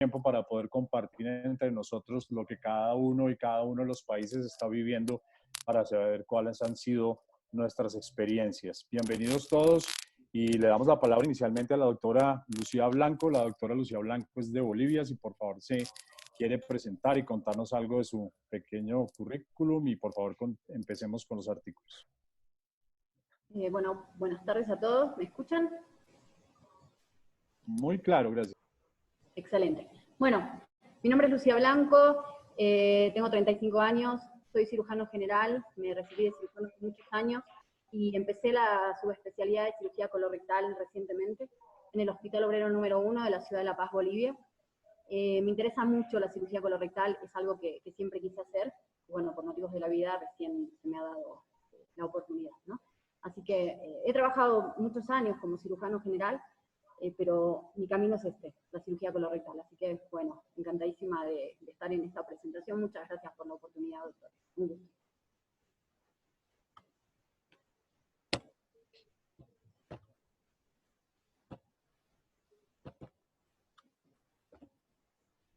tiempo para poder compartir entre nosotros lo que cada uno y cada uno de los países está viviendo para saber cuáles han sido nuestras experiencias. Bienvenidos todos y le damos la palabra inicialmente a la doctora Lucía Blanco. La doctora Lucía Blanco es de Bolivia, si por favor se quiere presentar y contarnos algo de su pequeño currículum y por favor empecemos con los artículos. Bueno, buenas tardes a todos. ¿Me escuchan? Muy claro, gracias. Excelente. Bueno, mi nombre es Lucía Blanco, tengo 35 años, soy cirujano general, me recibí de cirujano hace muchos años y empecé la subespecialidad de cirugía colorectal recientemente en el Hospital Obrero número 1 de la ciudad de La Paz, Bolivia. Me interesa mucho la cirugía colorectal, es algo que siempre quise hacer, y bueno, por motivos de la vida recién se me ha dado la oportunidad, ¿no? Así que he trabajado muchos años como cirujano general, pero mi camino es la cirugía colorectal. Así que, bueno, encantadísima de estar en esta presentación. Muchas gracias por la oportunidad, doctor. Un gusto.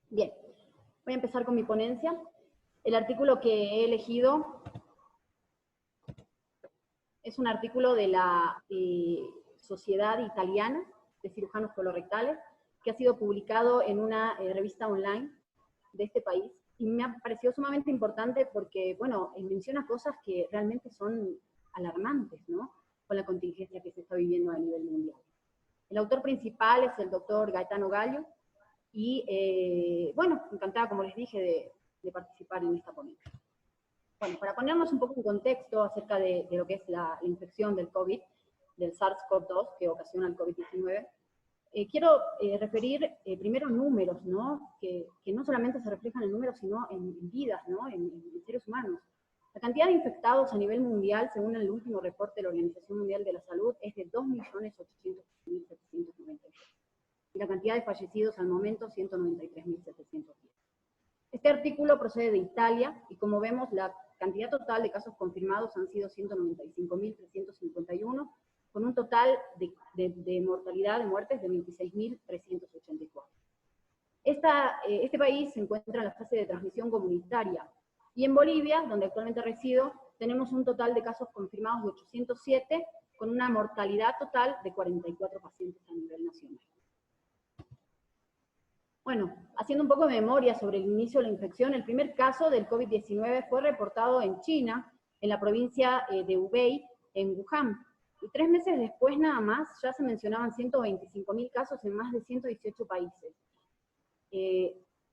Bien, voy a empezar con mi ponencia. El artículo que he elegido es un artículo de la Sociedad Italiana de Cirujanos Colorectales, que ha sido publicado en una revista online de este país, y me ha parecido sumamente importante porque, bueno, menciona cosas que realmente son alarmantes, ¿no?, con la contingencia que se está viviendo a nivel mundial. El autor principal es el doctor Gaetano Gallo, y, bueno, encantada, como les dije, de participar en esta ponencia. Bueno, para ponernos un poco en contexto acerca de lo que es la infección del COVID, del SARS-CoV-2, que ocasiona el COVID-19, quiero referir primero números, ¿no?, que no solamente se reflejan en números, sino en vidas, ¿no?, en seres humanos. La cantidad de infectados a nivel mundial, según el último reporte de la Organización Mundial de la Salud, es de 2.800.793. Y la cantidad de fallecidos al momento, 193.710. Este artículo procede de Italia, y como vemos, la cantidad total de casos confirmados han sido 195.351, con un total de mortalidad, de muertes, de 26.384. Este país se encuentra en la fase de transmisión comunitaria, y en Bolivia, donde actualmente resido, tenemos un total de casos confirmados de 807, con una mortalidad total de 44 pacientes a nivel nacional. Bueno, haciendo un poco de memoria sobre el inicio de la infección, el primer caso del COVID-19 fue reportado en China, en la provincia de Hubei, en Wuhan. Y 3 meses después nada más, ya se mencionaban 125.000 casos en más de 118 países.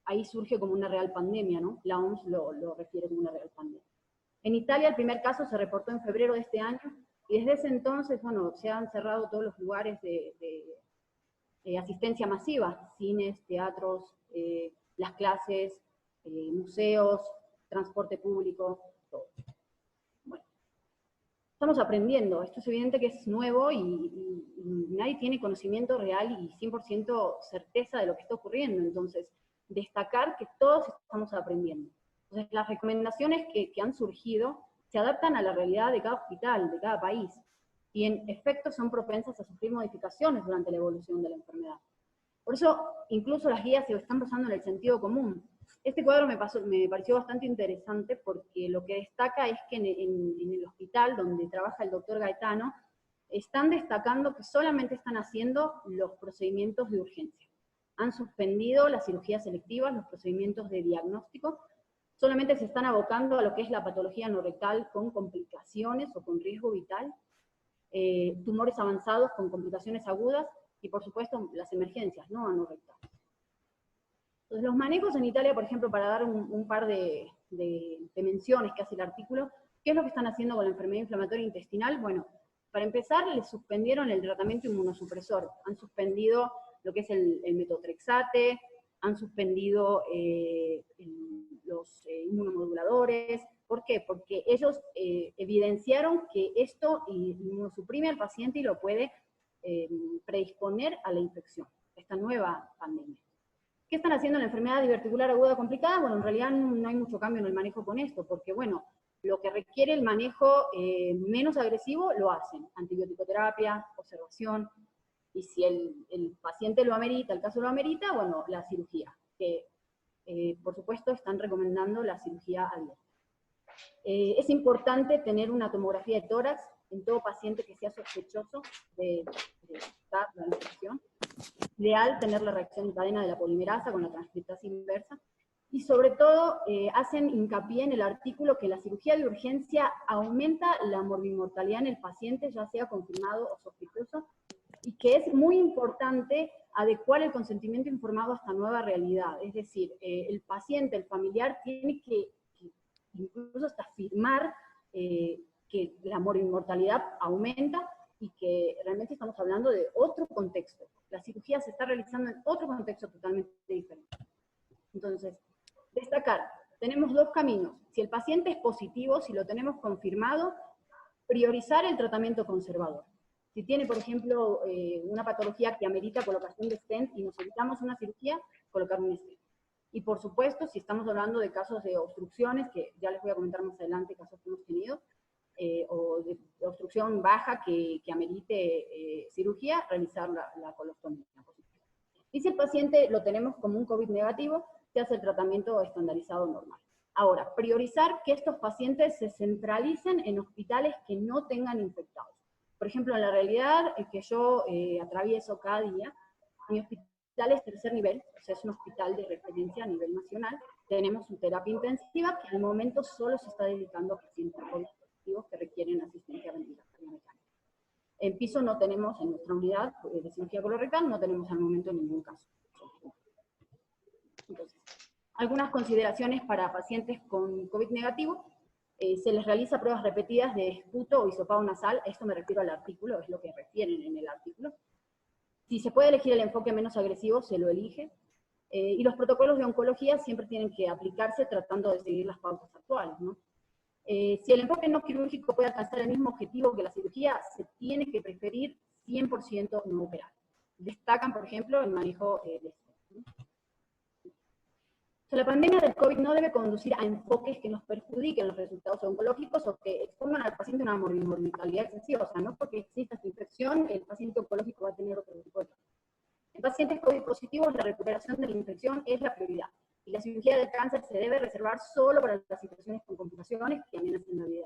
Ahí surge como una real pandemia, ¿no? La OMS lo refiere como una real pandemia. En Italia el primer caso se reportó en febrero de este año, y desde ese entonces, bueno, se han cerrado todos los lugares de asistencia masiva, cines, teatros, las clases, museos, transporte público, todo. Bueno, estamos aprendiendo, esto es evidente que es nuevo y nadie tiene conocimiento real y 100% certeza de lo que está ocurriendo, entonces destacar que todos estamos aprendiendo. Entonces las recomendaciones que han surgido se adaptan a la realidad de cada hospital, de cada país, y en efecto son propensas a sufrir modificaciones durante la evolución de la enfermedad. Por eso, incluso las guías se están basando en el sentido común. Este cuadro me pareció bastante interesante porque lo que destaca es que en el hospital donde trabaja el doctor Gaetano, están destacando que solamente están haciendo los procedimientos de urgencia. Han suspendido las cirugías selectivas, los procedimientos de diagnóstico, solamente se están abocando a lo que es la patología anorrectal con complicaciones o con riesgo vital, tumores avanzados con complicaciones agudas, y por supuesto las emergencias, ¿no?, anorrectales. Entonces los manejos en Italia, por ejemplo, para dar un par de menciones que hace el artículo, ¿qué es lo que están haciendo con la enfermedad inflamatoria intestinal? Bueno, para empezar, les suspendieron el tratamiento inmunosupresor, han suspendido lo que es el metotrexate, han suspendido los inmunomoduladores. ¿Por qué? Porque ellos evidenciaron que esto inmunosuprime al paciente y lo puede predisponer a la infección, esta nueva pandemia. ¿Qué están haciendo en la enfermedad diverticular aguda complicada? Bueno, en realidad no hay mucho cambio en el manejo con esto, porque bueno, lo que requiere el manejo menos agresivo lo hacen, antibiótico-terapia, observación, y si el paciente lo amerita, el caso lo amerita, bueno, la cirugía. por supuesto, están recomendando la cirugía abierta. Es importante tener una tomografía de tórax en todo paciente que sea sospechoso de estar la infección. Ideal tener la reacción en cadena de la polimerasa con la transcriptasa inversa. Y sobre todo, hacen hincapié en el artículo que la cirugía de urgencia aumenta la morbimortalidad en el paciente, ya sea confirmado o sospechoso, y que es muy importante adecuar el consentimiento informado a esta nueva realidad. Es decir, el paciente, el familiar, tiene que incluso hasta afirmar que la morbimortalidad aumenta y que realmente estamos hablando de otro contexto. La cirugía se está realizando en otro contexto totalmente diferente. Entonces, destacar, tenemos dos caminos. Si el paciente es positivo, si lo tenemos confirmado, priorizar el tratamiento conservador. Si tiene, por ejemplo, una patología que amerita colocación de stent y nos evitamos una cirugía, colocar un stent. Y por supuesto, si estamos hablando de casos de obstrucciones, que ya les voy a comentar más adelante casos que hemos tenido, o de obstrucción baja que amerite cirugía, realizar la colostomía. Y si el paciente lo tenemos como un COVID negativo, se hace el tratamiento estandarizado normal. Ahora, priorizar que estos pacientes se centralicen en hospitales que no tengan infectados. Por ejemplo, en la realidad que yo atravieso cada día, mi hospital es tercer nivel, o sea, es un hospital de referencia a nivel nacional. Tenemos una terapia intensiva que al momento solo se está dedicando a pacientes positivos que requieren asistencia ventilatoria mecánica. En piso no tenemos, en nuestra unidad de cirugía colorectal, no tenemos al momento ningún caso. Entonces, algunas consideraciones para pacientes con COVID negativo. Se les realiza pruebas repetidas de esputo o hisopado nasal, esto me refiero al artículo, es lo que refieren en el artículo. Si se puede elegir el enfoque menos agresivo, se lo elige. Y los protocolos de oncología siempre tienen que aplicarse tratando de seguir las pautas actuales, ¿no? Si el enfoque no quirúrgico puede alcanzar el mismo objetivo que la cirugía, se tiene que preferir 100% no operar. Destacan, por ejemplo, el manejo de esto, ¿no? La pandemia del COVID no debe conducir a enfoques que nos perjudiquen los resultados oncológicos o que expongan al paciente a una mortalidad excesiva. O sea, no porque exista esta infección, el paciente oncológico va a tener otro tipo de cosas. En pacientes COVID positivos, la recuperación de la infección es la prioridad. Y la cirugía del cáncer se debe reservar solo para las situaciones con complicaciones que amenazan la vida.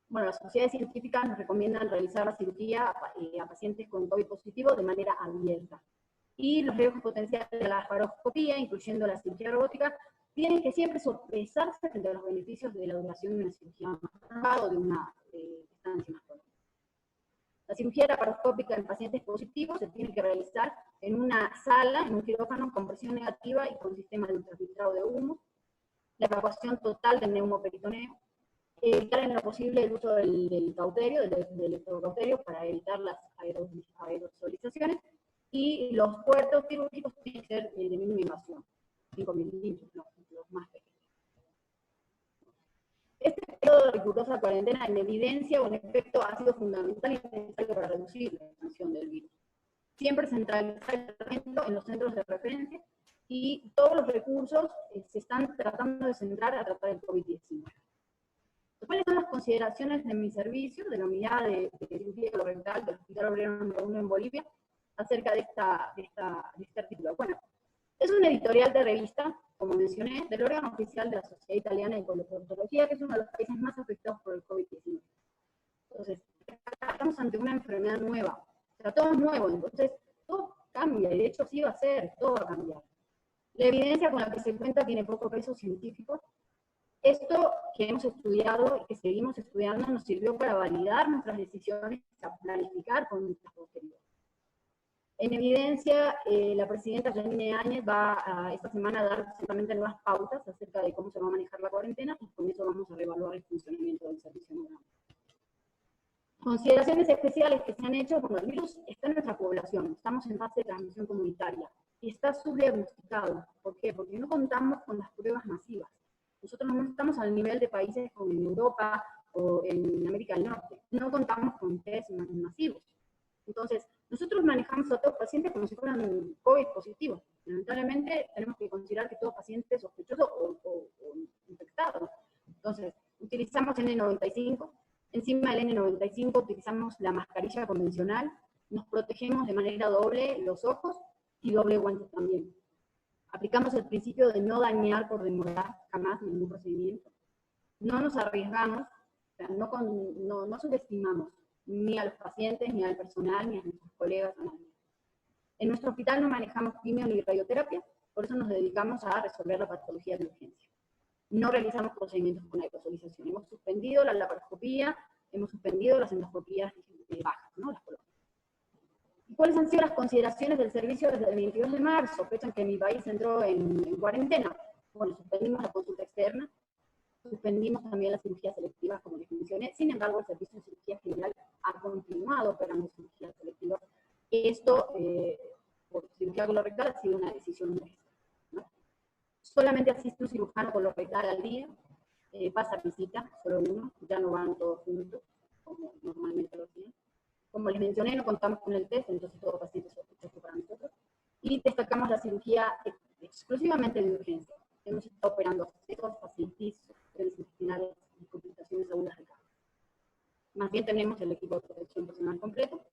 Bueno, las sociedades científicas nos recomiendan realizar la cirugía a pacientes con COVID positivo de manera abierta. Y los riesgos potenciales de la laparoscopía, incluyendo la cirugía robótica, tienen que siempre sopesarse frente a los beneficios de la duración de una cirugía más prolongada o de una estancia más prolongada. La cirugía laparoscópica en pacientes positivos se tiene que realizar en una sala, en un quirófano con presión negativa y con sistema de ultrafiltrado de humo, la evacuación total del neumoperitoneo, evitar en lo posible el uso del cauterio, del electrocauterio, para evitar las aerosolizaciones, y los puertos quirúrgicos tienen que ser de mínima invasión, 5 milímetros, los más pequeños. Este periodo de rigurosa cuarentena en evidencia o en efecto ha sido fundamental y necesario para reducir la expansión del virus. Siempre centralizar el tratamiento en los centros de referencia y todos los recursos se están tratando de centrar a tratar el COVID-19. ¿Cuáles son las consideraciones de mi servicio, de la unidad de cirugía colorectal del Hospital Obrero número 1 en Bolivia, acerca de este artículo? Bueno, es un editorial de revista, como mencioné, del órgano oficial de la Sociedad Italiana de Coloproctología, que es uno de los países más afectados por el COVID-19. Entonces, estamos ante una enfermedad nueva, o sea, todo es nuevo, entonces todo cambia, y de hecho sí va a ser, todo va a cambiar. La evidencia con la que se cuenta tiene poco peso científico. Esto que hemos estudiado y que seguimos estudiando nos sirvió para validar nuestras decisiones, para planificar con nuestras posteriores. En evidencia, la presidenta Janine Áñez va esta semana a dar seguramente nuevas pautas acerca de cómo se va a manejar la cuarentena, y con eso vamos a reevaluar el funcionamiento del servicio nuevo. Consideraciones especiales que se han hecho: bueno, el virus está en nuestra población, estamos en fase de transmisión comunitaria, y está subdiagnosticado. ¿Por qué? Porque no contamos con las pruebas masivas. Nosotros no estamos al nivel de países como en Europa o en América del Norte, no contamos con test masivos. Entonces, nosotros manejamos a todos los pacientes como si fueran COVID positivos. Lamentablemente, tenemos que considerar que todo paciente es sospechoso o infectado. Entonces, utilizamos N95, encima del N95 utilizamos la mascarilla convencional, nos protegemos de manera doble los ojos y doble guantes también. Aplicamos el principio de no dañar por demorar jamás ningún procedimiento. No nos arriesgamos, o sea, no subestimamos ni a los pacientes, ni al personal, ni a nuestros colegas. A nadie. En nuestro hospital no manejamos quimio ni radioterapia, por eso nos dedicamos a resolver la patología de urgencia. No realizamos procedimientos con aerosolización. Hemos suspendido la laparoscopía, hemos suspendido las endoscopías bajas, ¿no? Las colonias. ¿Y cuáles han sido las consideraciones del servicio desde el 22 de marzo, fecha en que mi país entró en cuarentena? Bueno, suspendimos la consulta externa, suspendimos también las cirugías selectivas, como les mencioné. Sin embargo, el servicio de cirugía general ha continuado operando cirugías selectivas. Esto, por cirugía colorectal, ha sido una decisión nuestra, ¿no? Solamente asiste un cirujano colorectal al día, pasa visita, solo uno, ya no van todos juntos, como normalmente lo hacían. Como les mencioné, no contamos con el test, entonces todo paciente es sospechoso para nosotros. Y destacamos la cirugía exclusivamente de urgencia. Hemos estado operando accesos, fascitis, intestinales y complicaciones agudas de cáncer. Más bien tenemos el equipo de protección personal completo.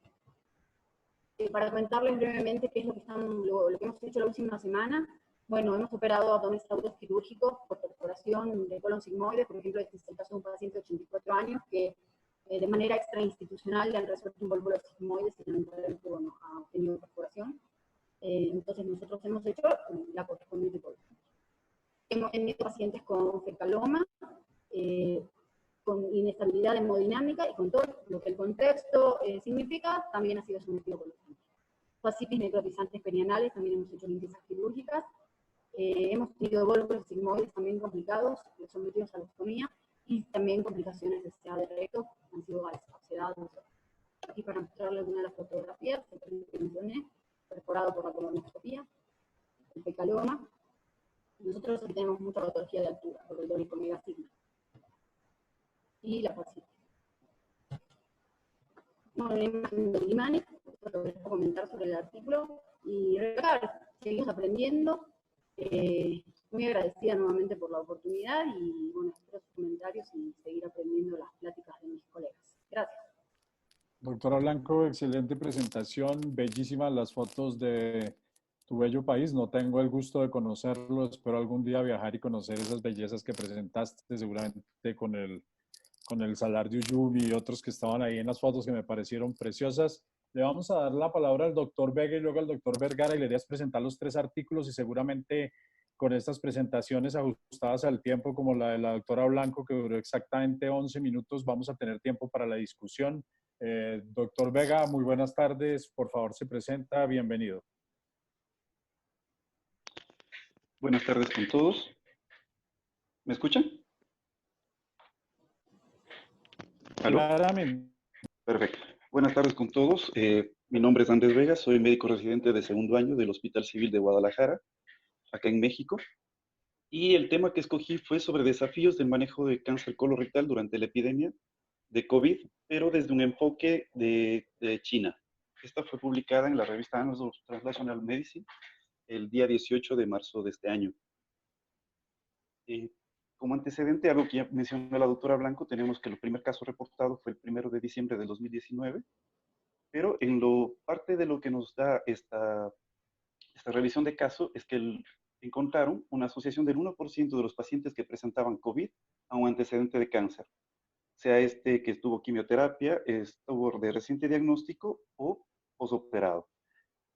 Para comentarles brevemente qué es lo que hemos hecho la última semana. Bueno, hemos operado abdominales agudos quirúrgicos por perforación de colon sigmoide. Por ejemplo, este es el caso de un paciente de 84 años que de manera extrainstitucional le han resuelto un volvulo sigmoide y lamentablemente, bueno, ha obtenido perforación. Entonces nosotros hemos hecho la correspondiente columna. Hemos tenido pacientes con fecaloma, con inestabilidad hemodinámica y con todo lo que el contexto significa, también ha sido sometido por los fascitis necrotizantes perianales, también hemos hecho limpiezas quirúrgicas. Hemos tenido volúmenes sigmoides también complicados, sometidos a la ostomía, y también complicaciones de SEA de recto, han sido sedados. Aquí para mostrarles alguna de las fotografías, que mencioné, perforado por la colonoscopía, el fecaloma. Nosotros aquí tenemos mucha patología de altura, por el dórico omega sigma. Y la fascitis. Bueno, una imagen del Limani, lo que les puedo comentar sobre el artículo, y seguimos aprendiendo. Muy agradecida nuevamente por la oportunidad y bueno, espero sus comentarios y seguir aprendiendo las pláticas de mis colegas. Gracias. Doctora Blanco, excelente presentación, bellísimas las fotos de tu bello país. No tengo el gusto de conocerlo, espero algún día viajar y conocer esas bellezas que presentaste, seguramente con el Salar de Uyuni y otros que estaban ahí en las fotos que me parecieron preciosas. Le vamos a dar la palabra al doctor Vega y luego al doctor Vergara y le irías presentar los 3 artículos y seguramente con estas presentaciones ajustadas al tiempo como la de la doctora Blanco que duró exactamente 11 minutos, vamos a tener tiempo para la discusión. Doctor Vega, muy buenas tardes, por favor se presenta, bienvenido. Buenas tardes con todos. ¿Me escuchan? ¿Aló? Claramente. Perfecto. Buenas tardes con todos. Mi nombre es Andrés Vega, soy médico residente de segundo año del Hospital Civil de Guadalajara, acá en México. Y el tema que escogí fue sobre desafíos del manejo de cáncer colorectal durante la epidemia de COVID, pero desde un enfoque de China. Esta fue publicada en la revista Annals of Translational Medicine el día 18 de marzo de este año. Como antecedente, algo que ya mencionó la doctora Blanco, tenemos que el primer caso reportado fue el 1 de diciembre del 2019, pero parte de lo que nos da esta revisión de caso es que encontraron una asociación del 1% de los pacientes que presentaban COVID a un antecedente de cáncer, sea este que estuvo quimioterapia, estuvo de reciente diagnóstico o posoperado,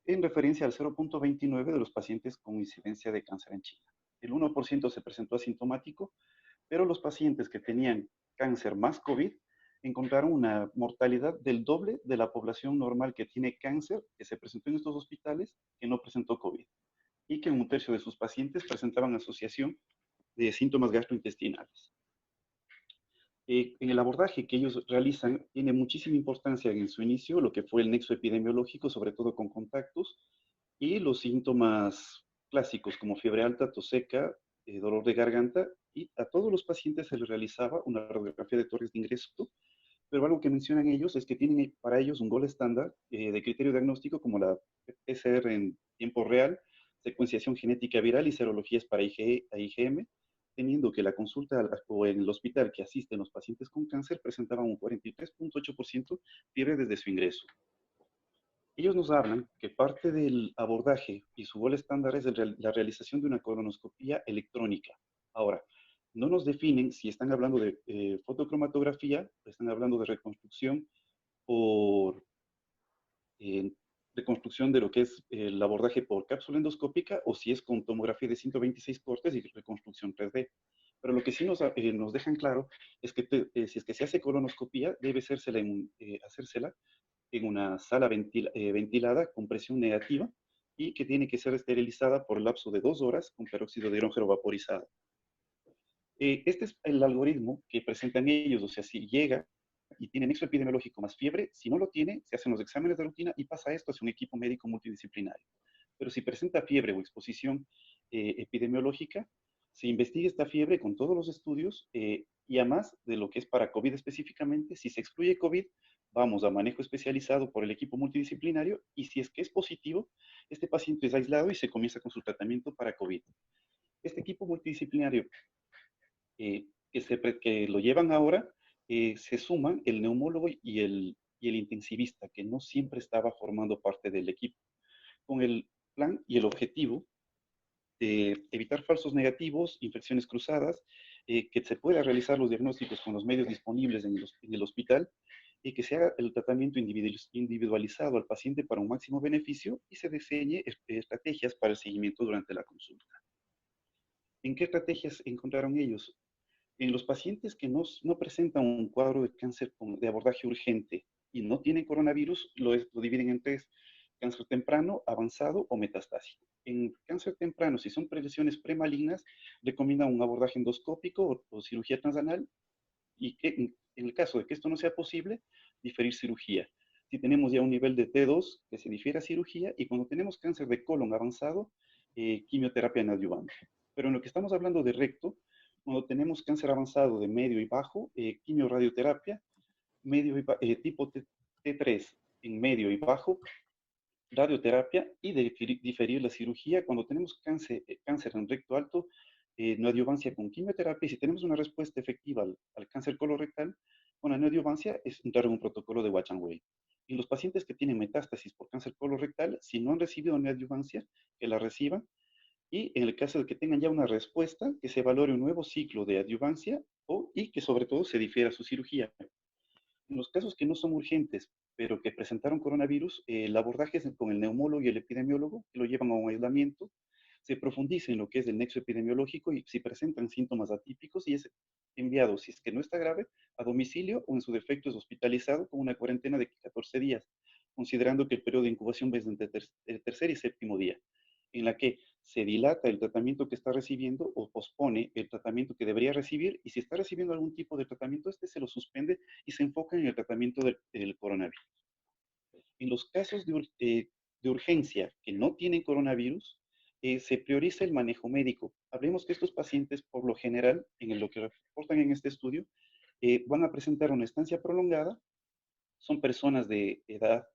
en referencia al 0.29 de los pacientes con incidencia de cáncer en China. El 1% se presentó asintomático, pero los pacientes que tenían cáncer más COVID encontraron una mortalidad del doble de la población normal que tiene cáncer, que se presentó en estos hospitales, que no presentó COVID. Y que en un tercio de sus pacientes presentaban asociación de síntomas gastrointestinales. En el abordaje que ellos realizan, tiene muchísima importancia en su inicio lo que fue el nexo epidemiológico, sobre todo con contactos, y los síntomas clásicos como fiebre alta, tos seca, dolor de garganta, y a todos los pacientes se les realizaba una radiografía de torres de ingreso, pero algo que mencionan ellos es que tienen para ellos un gold estándar de criterio diagnóstico como la PCR en tiempo real, secuenciación genética viral y serologías para IgM, teniendo que la consulta o en el hospital que asisten los pacientes con cáncer presentaban un 43.8% fiebre desde su ingreso. Ellos nos hablan que parte del abordaje y su gol estándar es la realización de una colonoscopía electrónica. Ahora, no nos definen si están hablando de fotocromatografía, están hablando de reconstrucción por reconstrucción de lo que es el abordaje por cápsula endoscópica o si es con tomografía de 126 cortes y reconstrucción 3D. Pero lo que sí nos dejan claro es que si es que se hace colonoscopía, debe hacérsela en una sala ventilada con presión negativa y que tiene que ser esterilizada por el lapso de 2 horas con peróxido de hidrógeno vaporizado. Este es el algoritmo que presentan ellos, o sea, si llega y tiene nexo epidemiológico más fiebre, si no lo tiene, se hacen los exámenes de rutina y pasa esto hacia un equipo médico multidisciplinario. Pero si presenta fiebre o exposición epidemiológica, se investiga esta fiebre con todos los estudios y además de lo que es para COVID específicamente, si se excluye COVID, vamos a manejo especializado por el equipo multidisciplinario y si es que es positivo, este paciente es aislado y se comienza con su tratamiento para COVID. Este equipo multidisciplinario que lo llevan ahora, se suman el neumólogo y el intensivista, que no siempre estaba formando parte del equipo, con el plan y el objetivo de evitar falsos negativos, infecciones cruzadas, que se pueda realizar los diagnósticos con los medios disponibles en el hospital y que se haga el tratamiento individualizado al paciente para un máximo beneficio y se diseñe estrategias para el seguimiento durante la consulta. ¿En qué estrategias encontraron ellos? En los pacientes que no presentan un cuadro de cáncer de abordaje urgente y no tienen coronavirus, lo dividen en tres: cáncer temprano, avanzado o metastásico. En cáncer temprano, si son lesiones premalignas, recomiendan un abordaje endoscópico o cirugía transanal y que en el caso de que esto no sea posible, diferir cirugía. Si tenemos ya un nivel de T2, que se difiera cirugía, y cuando tenemos cáncer de colon avanzado, quimioterapia neoadyuvante. Pero en lo que estamos hablando de recto, cuando tenemos cáncer avanzado de medio y bajo, quimioradioterapia, tipo T3 en medio y bajo, radioterapia y diferir la cirugía cuando tenemos cáncer en recto alto, neoadjuvancia con quimioterapia, y si tenemos una respuesta efectiva al cáncer colorectal, con la neoadjuvancia es entrar en un protocolo de Watch and Wait. Y los pacientes que tienen metástasis por cáncer colorectal, si no han recibido neoadjuvancia, que la reciban, y en el caso de que tengan ya una respuesta, que se valore un nuevo ciclo de adjuvancia y que sobre todo se difiera su cirugía. En los casos que no son urgentes, pero que presentaron coronavirus, el abordaje es con el neumólogo y el epidemiólogo, que lo llevan a un aislamiento, se profundiza en lo que es el nexo epidemiológico y si presentan síntomas atípicos y es enviado, si es que no está grave, a domicilio o en su defecto es hospitalizado con una cuarentena de 14 días, considerando que el periodo de incubación es entre el tercer y séptimo día, en la que se dilata el tratamiento que está recibiendo o pospone el tratamiento que debería recibir, y si está recibiendo algún tipo de tratamiento, este se lo suspende y se enfoca en el tratamiento del coronavirus. En los casos de urgencia que no tienen coronavirus, se prioriza el manejo médico. Hablemos que estos pacientes, por lo general, en lo que reportan en este estudio, van a presentar una estancia prolongada, son personas de edad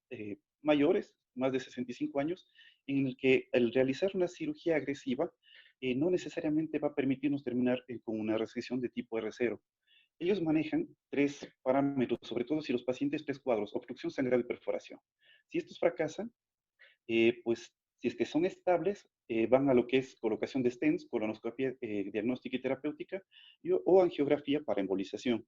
mayores, más de 65 años, en el que al realizar una cirugía agresiva no necesariamente va a permitirnos terminar con una restricción de tipo R0. Ellos manejan tres parámetros, sobre todo si los pacientes, tres cuadros: obstrucción, sangrado y perforación. Si estos fracasan, pues si es que son estables, van a lo que es colocación de stents, colonoscopia diagnóstica y terapéutica, o angiografía para embolización.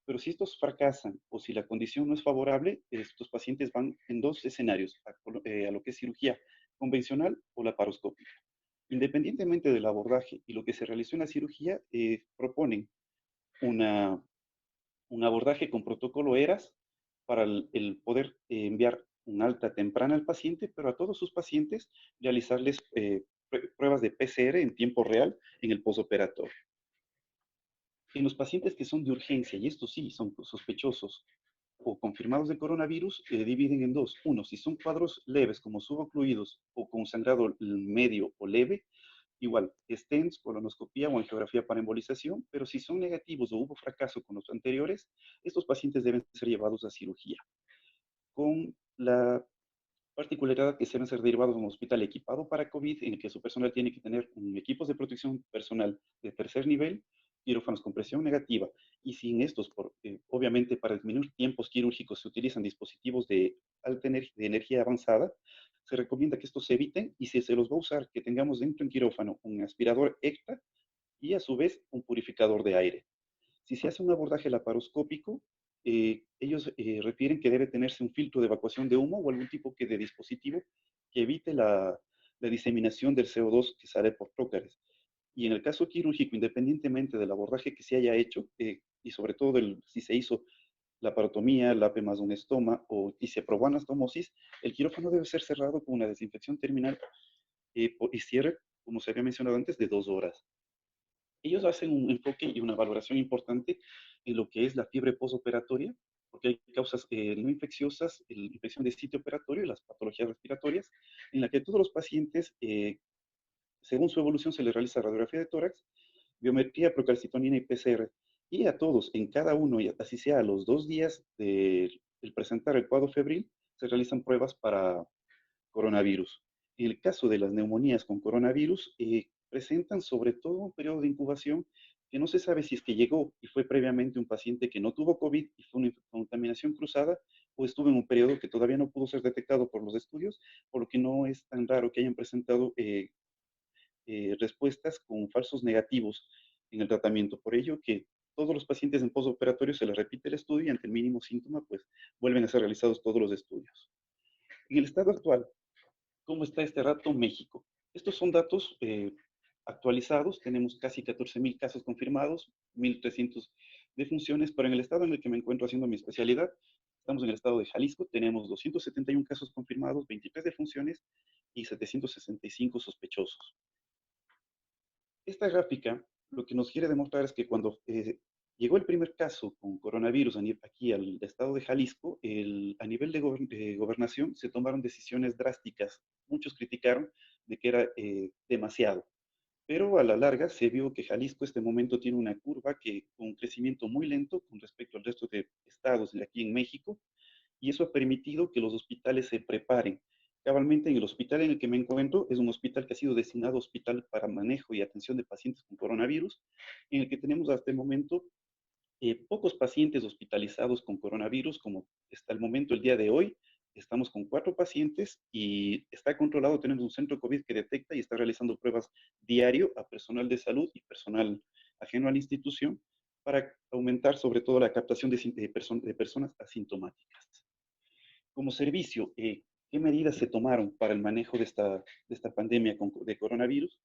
Pero si estos fracasan o si la condición no es favorable, estos pacientes van en dos escenarios, a lo que es cirugía convencional o laparoscópica. Independientemente del abordaje y lo que se realizó en la cirugía, proponen una, un abordaje con protocolo ERAS para el poder enviar un alta temprana al paciente, pero a todos sus pacientes realizarles pruebas de PCR en tiempo real en el posoperatorio. En los pacientes que son de urgencia, y estos sí son sospechosos o confirmados de coronavirus, dividen en dos. Uno, si son cuadros leves como subocluidos o con sangrado medio o leve, igual, stents, colonoscopía o angiografía para embolización, pero si son negativos o hubo fracaso con los anteriores, estos pacientes deben ser llevados a cirugía, con la particularidad que deben ser derivados a un hospital equipado para COVID, en el que su personal tiene que tener equipos de protección personal de tercer nivel, quirófanos con presión negativa y sin estos, obviamente para disminuir tiempos quirúrgicos se utilizan dispositivos de de energía avanzada, se recomienda que estos se eviten y si se los va a usar, que tengamos dentro en quirófano un aspirador ECTA y a su vez un purificador de aire. Si se hace un abordaje laparoscópico, ellos refieren que debe tenerse un filtro de evacuación de humo o algún tipo de dispositivo que evite la diseminación del CO2 que sale por trócares. Y en el caso quirúrgico, independientemente del abordaje que se haya hecho, y sobre todo si se hizo la parotomía, la AP más un estoma, o y se aprobó anastomosis, el quirófano debe ser cerrado con una desinfección terminal y cierre, como se había mencionado antes, de 2 horas. Ellos hacen un enfoque y una valoración importante en lo que es la fiebre postoperatoria, porque hay causas no infecciosas, la infección de sitio operatorio y las patologías respiratorias, en la que todos los pacientes, según su evolución, se les realiza radiografía de tórax, biometría, procalcitonina y PCR. Y a todos, en cada uno, y así sea a los 2 días del presentar el cuadro febril, se realizan pruebas para coronavirus. En el caso de las neumonías con coronavirus, presentan sobre todo un periodo de incubación que no se sabe si es que llegó y fue previamente un paciente que no tuvo COVID y fue una contaminación cruzada, o estuvo en un periodo que todavía no pudo ser detectado por los estudios, por lo que no es tan raro que hayan presentado respuestas con falsos negativos en el tratamiento. Por ello que todos los pacientes en postoperatorio se les repite el estudio y ante el mínimo síntoma, pues vuelven a ser realizados todos los estudios. En el estado actual, ¿cómo está este rato México? Estos son datos actualizados, tenemos casi 14,000 casos confirmados, 1,300 defunciones, pero en el estado en el que me encuentro haciendo mi especialidad, estamos en el estado de Jalisco, tenemos 271 casos confirmados, 23 defunciones y 765 sospechosos. Esta gráfica lo que nos quiere demostrar es que cuando llegó el primer caso con coronavirus aquí al estado de Jalisco, a nivel de gobernación se tomaron decisiones drásticas. Muchos criticaron de que era demasiado, pero a la larga se vio que Jalisco este momento tiene una curva con un crecimiento muy lento con respecto al resto de estados de aquí en México, y eso ha permitido que los hospitales se preparen. Cabalmente en el hospital en el que me encuentro es un hospital que ha sido designado hospital para manejo y atención de pacientes con coronavirus, en el que tenemos hasta el momento pocos pacientes hospitalizados con coronavirus, como está el momento el día de hoy. Estamos con 4 pacientes y está controlado. Tenemos un centro COVID que detecta y está realizando pruebas diario a personal de salud y personal ajeno a la institución para aumentar sobre todo la captación de personas asintomáticas. Como servicio, ¿qué medidas se tomaron para el manejo de esta pandemia de coronavirus?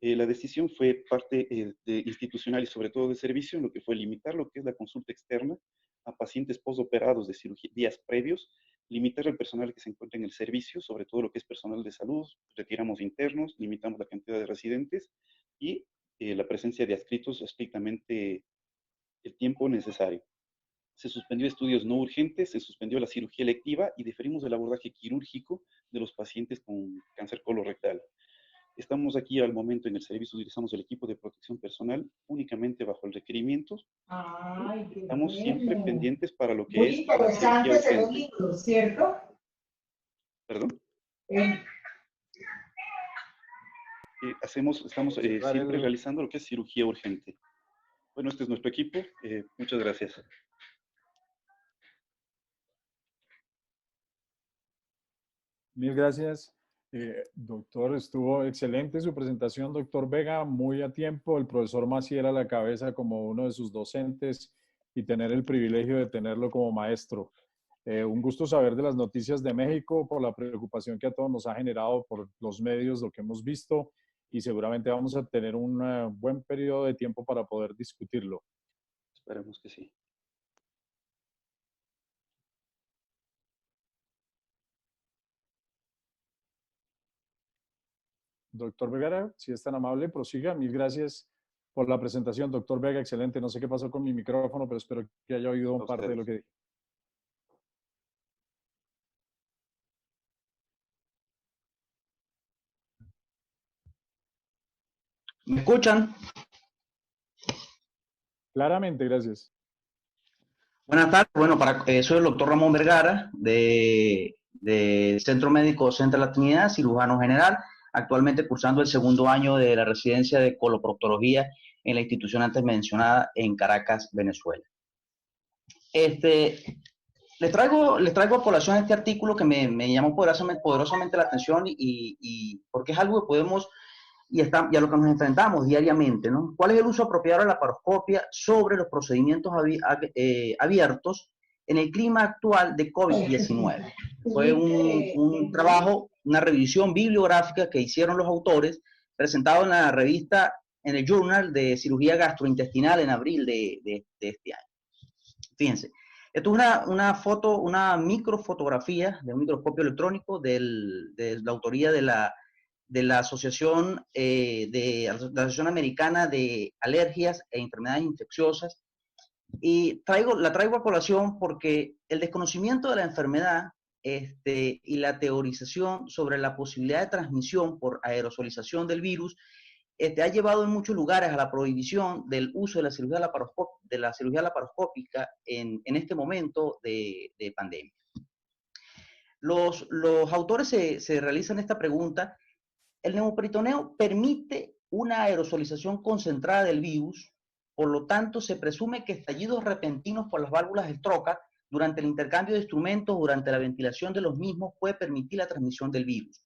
La decisión fue parte institucional y sobre todo de servicio, en lo que fue limitar lo que es la consulta externa a pacientes postoperados de cirugía, días previos, limitar el personal que se encuentra en el servicio, sobre todo lo que es personal de salud, retiramos internos, limitamos la cantidad de residentes y la presencia de adscritos estrictamente el tiempo necesario. Se suspendió estudios no urgentes, se suspendió la cirugía electiva y diferimos el abordaje quirúrgico de los pacientes con cáncer colorectal. Estamos aquí al momento en el servicio, utilizamos el equipo de protección personal únicamente bajo el requerimiento. Ay, qué Estamos bueno. siempre pendientes para lo que Muy es interesantes los libros, ¿cierto? ¿Perdón? Eh, Estamos siempre realizando lo que es cirugía urgente. Bueno, este es nuestro equipo. Muchas gracias. Mil gracias. Doctor, estuvo excelente su presentación, doctor Vega, muy a tiempo. El profesor Maciel a la cabeza como uno de sus docentes y tener el privilegio de tenerlo como maestro. Un gusto saber de las noticias de México, por la preocupación que a todos nos ha generado por los medios, lo que hemos visto, y seguramente vamos a tener un buen periodo de tiempo para poder discutirlo. Esperemos que sí. Doctor Vergara, si es tan amable, prosiga. Mil gracias por la presentación, doctor Vega, excelente. No sé qué pasó con mi micrófono, pero espero que haya oído parte de lo que dije. ¿Me escuchan? Claramente, gracias. Buenas tardes. Bueno, soy el doctor Ramón Vergara del Centro Médico Central La Trinidad, cirujano general, actualmente cursando el segundo año de la residencia de coloproctología en la institución antes mencionada en Caracas, Venezuela. Les traigo a colación este artículo que me llamó poderosamente la atención y porque es algo que podemos y a lo que nos enfrentamos diariamente, ¿no? ¿Cuál es el uso apropiado de la laparoscopia sobre los procedimientos abiertos en el clima actual de COVID-19? Fue un trabajo, una revisión bibliográfica que hicieron los autores, presentado en la revista, en el Journal de Cirugía Gastrointestinal en abril de este año. Fíjense, esto es una microfotografía de un microscopio electrónico de la autoría de la Asociación la Asociación Americana de Alergias e Enfermedades Infecciosas. Y la traigo a colación porque el desconocimiento de la enfermedad y la teorización sobre la posibilidad de transmisión por aerosolización del virus ha llevado en muchos lugares a la prohibición del uso de la cirugía laparoscópica en este momento de pandemia. Los autores se realizan esta pregunta. El neumoperitoneo permite una aerosolización concentrada del virus, por lo tanto se presume que estallidos repentinos por las válvulas Stroke durante el intercambio de instrumentos, durante la ventilación de los mismos, puede permitir la transmisión del virus.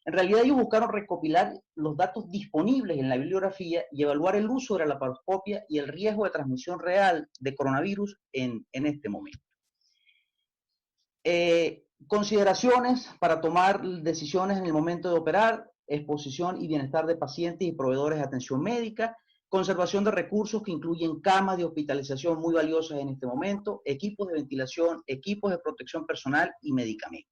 En realidad ellos buscaron recopilar los datos disponibles en la bibliografía y evaluar el uso de la laparoscopia y el riesgo de transmisión real de coronavirus en este momento. Consideraciones para tomar decisiones en el momento de operar: exposición y bienestar de pacientes y proveedores de atención médica, conservación de recursos que incluyen camas de hospitalización muy valiosas en este momento, equipos de ventilación, equipos de protección personal y medicamentos.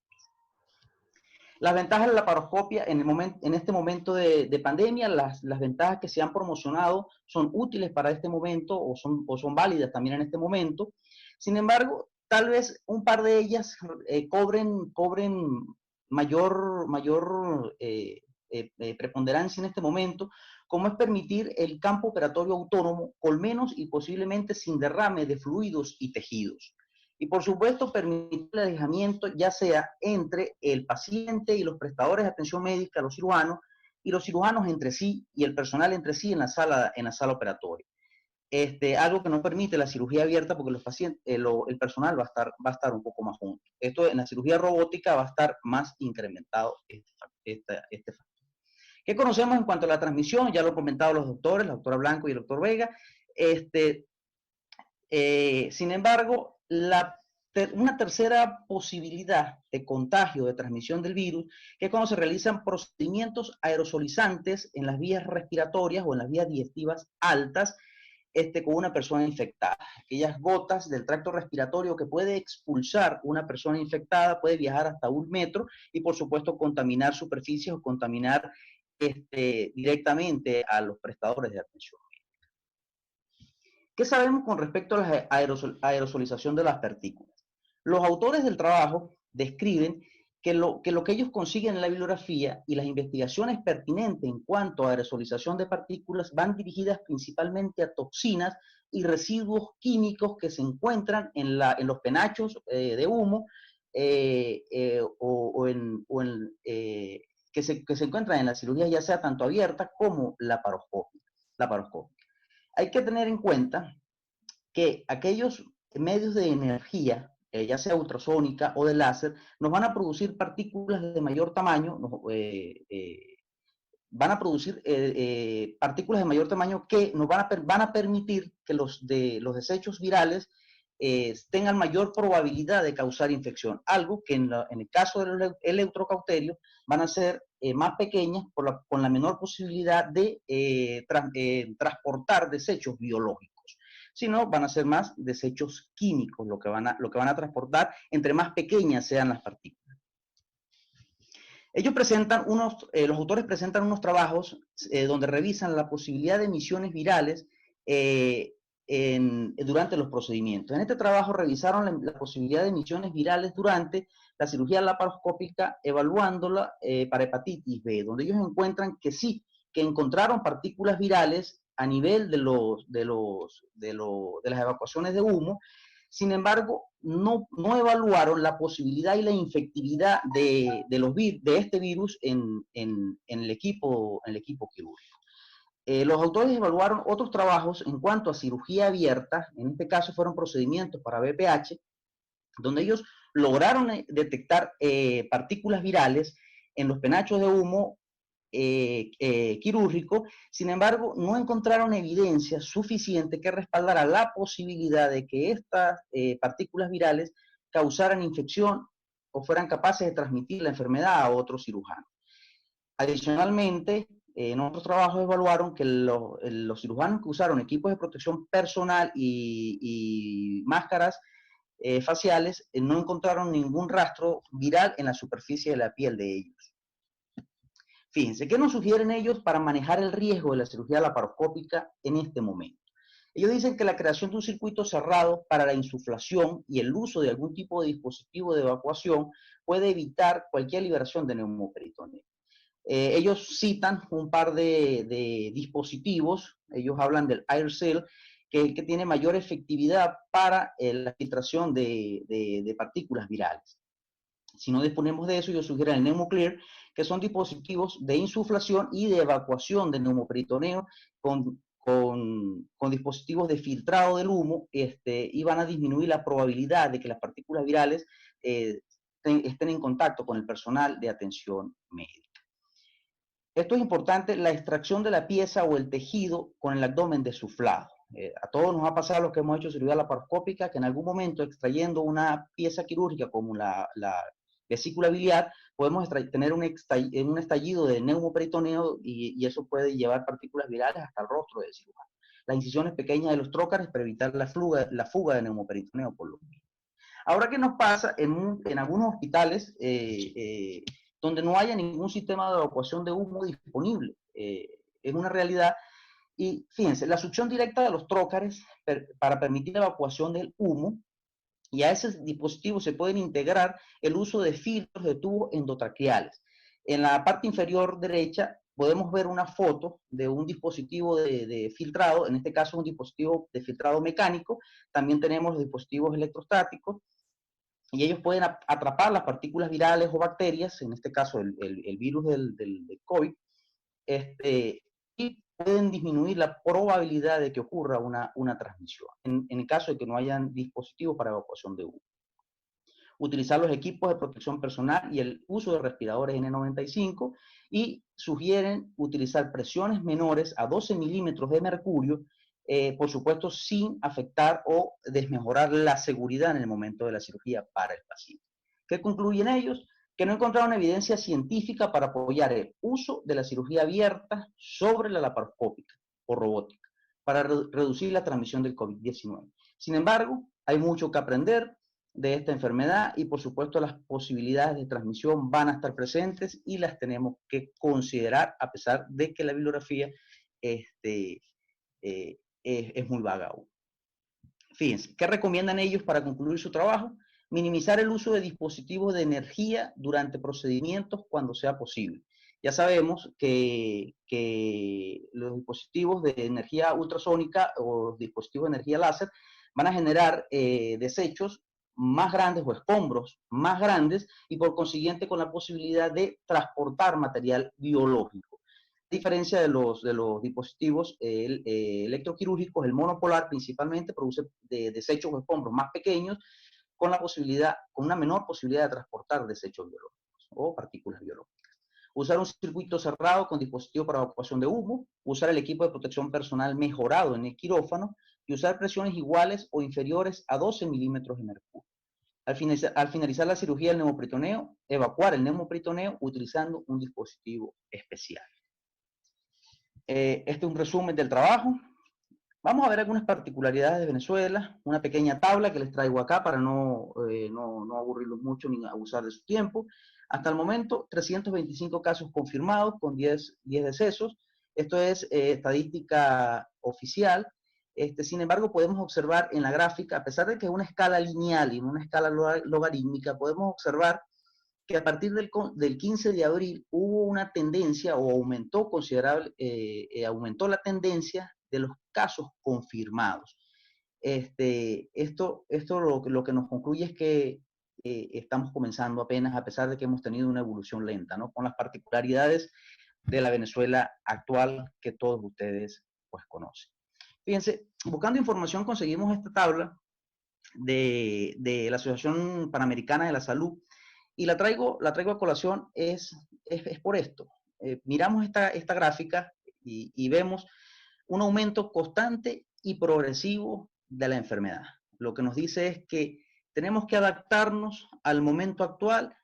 Las ventajas de la laparoscopia en este momento de pandemia, las ventajas que se han promocionado son útiles para este momento o son válidas también en este momento. Sin embargo, tal vez un par de ellas cobren mayor preponderancia en este momento, como es permitir el campo operatorio autónomo con menos y posiblemente sin derrame de fluidos y tejidos. Y por supuesto permitir el alejamiento ya sea entre el paciente y los prestadores de atención médica, los cirujanos, y los cirujanos entre sí y el personal entre sí en la sala operatoria. Algo que no permite la cirugía abierta porque los pacientes, el personal va a estar un poco más junto. Esto en la cirugía robótica va a estar más incrementado este factor. ¿Qué conocemos en cuanto a la transmisión? Ya lo han comentado los doctores, la doctora Blanco y el doctor Vega. Sin embargo, una tercera posibilidad de contagio, de transmisión del virus, que es cuando se realizan procedimientos aerosolizantes en las vías respiratorias o en las vías digestivas altas, con una persona infectada. Aquellas gotas del tracto respiratorio que puede expulsar una persona infectada, puede viajar hasta 1 metro y por supuesto contaminar superficies o contaminar directamente a los prestadores de atención. ¿Qué sabemos con respecto a la aerosolización de las partículas? Los autores del trabajo describen que lo que ellos consiguen en la bibliografía y las investigaciones pertinentes en cuanto a aerosolización de partículas van dirigidas principalmente a toxinas y residuos químicos que se encuentran en los penachos de humo que se encuentran en la cirugía ya sea tanto abierta como laparoscópica. Hay que tener en cuenta que aquellos medios de energía, ya sea ultrasónica o de láser, nos van a producir partículas de mayor tamaño, partículas de mayor tamaño que nos van a permitir que los desechos virales tengan mayor probabilidad de causar infección, algo que en el caso del electrocauterio van a ser más pequeñas con la menor posibilidad de transportar desechos biológicos, sino van a ser más desechos químicos lo que van a transportar entre más pequeñas sean las partículas. Ellos presentan los autores presentan unos trabajos donde revisan la posibilidad de emisiones virales durante los procedimientos. En este trabajo revisaron la posibilidad de emisiones virales durante la cirugía laparoscópica, evaluándola para hepatitis B, donde ellos encuentran que sí, que encontraron partículas virales a nivel de las evacuaciones de humo. Sin embargo, no evaluaron la posibilidad y la infectividad de este virus en el equipo quirúrgico. Los autores evaluaron otros trabajos en cuanto a cirugía abierta, en este caso fueron procedimientos para BPH, donde ellos lograron detectar partículas virales en los penachos de humo quirúrgico. Sin embargo, no encontraron evidencia suficiente que respaldara la posibilidad de que estas partículas virales causaran infección o fueran capaces de transmitir la enfermedad a otros cirujanos. Adicionalmente, en otros trabajos evaluaron que los cirujanos que usaron equipos de protección personal y máscaras faciales no encontraron ningún rastro viral en la superficie de la piel de ellos. Fíjense, ¿qué nos sugieren ellos para manejar el riesgo de la cirugía laparoscópica en este momento? Ellos dicen que la creación de un circuito cerrado para la insuflación y el uso de algún tipo de dispositivo de evacuación puede evitar cualquier liberación de neumoperitoneo. Ellos citan un par de dispositivos, ellos hablan del AirSeal, que tiene mayor efectividad para la filtración de partículas virales. Si no disponemos de eso, ellos sugieren el NeumoClear, que son dispositivos de insuflación y de evacuación de neumoperitoneo con dispositivos de filtrado del humo, y van a disminuir la probabilidad de que las partículas virales estén en contacto con el personal de atención médica. Esto es importante, la extracción de la pieza o el tejido con el abdomen desuflado. A todos nos ha pasado los que hemos hecho cirugía laparoscópica que en algún momento extrayendo una pieza quirúrgica como la vesícula biliar, podemos tener un estallido de neumoperitoneo y eso puede llevar partículas virales hasta el rostro del cirujano. Las incisiones pequeñas de los trócares para evitar la fuga de neumoperitoneo por lo mismo. Ahora, ¿qué nos pasa en algunos hospitales donde no haya ningún sistema de evacuación de humo disponible? Es una realidad. Y fíjense, la succión directa de los trócares para permitir la evacuación del humo, y a ese dispositivo se pueden integrar el uso de filtros de tubos endotraqueales. En la parte inferior derecha podemos ver una foto de un dispositivo de filtrado, en este caso un dispositivo de filtrado mecánico. También tenemos los dispositivos electrostáticos, y ellos pueden atrapar las partículas virales o bacterias, en este caso el virus del COVID, y pueden disminuir la probabilidad de que ocurra una transmisión, en el caso de que no hayan dispositivos para evacuación de humo. Utilizar los equipos de protección personal y el uso de respiradores N95, y sugieren utilizar presiones menores a 12 milímetros de mercurio, por supuesto sin afectar o desmejorar la seguridad en el momento de la cirugía para el paciente. ¿Qué concluyen ellos? Que no encontraron evidencia científica para apoyar el uso de la cirugía abierta sobre la laparoscópica o robótica para reducir la transmisión del COVID-19. Sin embargo, hay mucho que aprender de esta enfermedad y por supuesto las posibilidades de transmisión van a estar presentes y las tenemos que considerar a pesar de que la bibliografía es muy vaga aún. Fíjense, ¿qué recomiendan ellos para concluir su trabajo? Minimizar el uso de dispositivos de energía durante procedimientos cuando sea posible. Ya sabemos que los dispositivos de energía ultrasónica o dispositivos de energía láser van a generar desechos más grandes o escombros más grandes y por consiguiente con la posibilidad de transportar material biológico. A diferencia de los dispositivos electroquirúrgicos, el monopolar principalmente produce desechos o escombros más pequeños con una menor posibilidad de transportar desechos biológicos o partículas biológicas. Usar un circuito cerrado con dispositivo para evacuación de humo, usar el equipo de protección personal mejorado en el quirófano y usar presiones iguales o inferiores a 12 milímetros de mercurio. Al finalizar la cirugía del neumoperitoneo, evacuar el neumoperitoneo utilizando un dispositivo especial. Este es un resumen del trabajo. Vamos a ver algunas particularidades de Venezuela, una pequeña tabla que les traigo acá para no aburrirlos mucho ni abusar de su tiempo. Hasta el momento, 325 casos confirmados con 10 decesos. Esto es estadística oficial. Sin embargo, podemos observar en la gráfica, a pesar de que es una escala lineal y en una escala logarítmica, podemos observar que a partir del 15 de abril hubo una tendencia o aumentó aumentó la tendencia de los casos confirmados. Esto lo que nos concluye es que estamos comenzando apenas, a pesar de que hemos tenido una evolución lenta, ¿no? Con las particularidades de la Venezuela actual que todos ustedes pues conocen. Fíjense, buscando información conseguimos esta tabla de la Asociación Panamericana de la Salud y la traigo a colación es por esto. Miramos esta gráfica y vemos un aumento constante y progresivo de la enfermedad. Lo que nos dice es que tenemos que adaptarnos al momento actual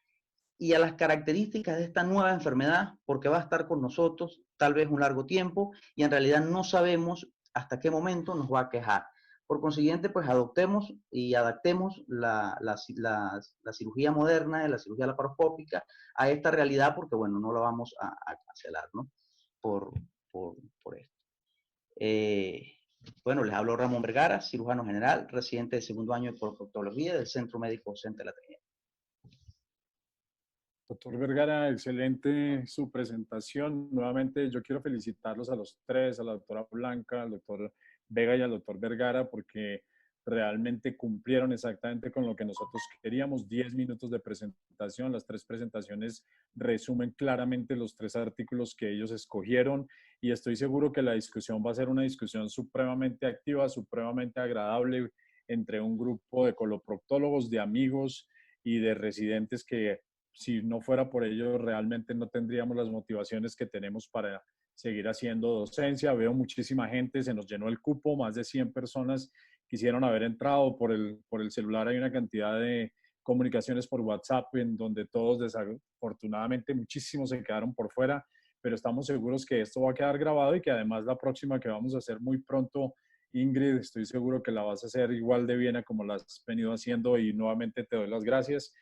y a las características de esta nueva enfermedad, porque va a estar con nosotros tal vez un largo tiempo y en realidad no sabemos hasta qué momento nos va a quejar. Por consiguiente, pues adoptemos y adaptemos la cirugía moderna, la cirugía laparoscópica a esta realidad, porque bueno, no la vamos a cancelar, ¿no? Por esto. Bueno, les hablo Ramón Vergara, cirujano general, residente de segundo año de proctología del Centro Médico Docente de la Trinidad. Doctor Vergara, excelente su presentación. Nuevamente yo quiero felicitarlos a los tres, a la doctora Blanca, al doctor Vega y al doctor Vergara, porque realmente cumplieron exactamente con lo que nosotros queríamos. 10 minutos de presentación, las tres presentaciones resumen claramente los tres artículos que ellos escogieron y estoy seguro que la discusión va a ser una discusión supremamente activa, supremamente agradable entre un grupo de coloproctólogos, de amigos y de residentes que si no fuera por ello, realmente no tendríamos las motivaciones que tenemos para seguir haciendo docencia. Veo muchísima gente, se nos llenó el cupo, más de 100 personas quisieron haber entrado por el celular. Hay una cantidad de comunicaciones por WhatsApp en donde todos, desafortunadamente, muchísimos se quedaron por fuera, pero estamos seguros que esto va a quedar grabado y que además la próxima que vamos a hacer muy pronto, Ingrid, estoy seguro que la vas a hacer igual de bien a como la has venido haciendo y nuevamente te doy las gracias.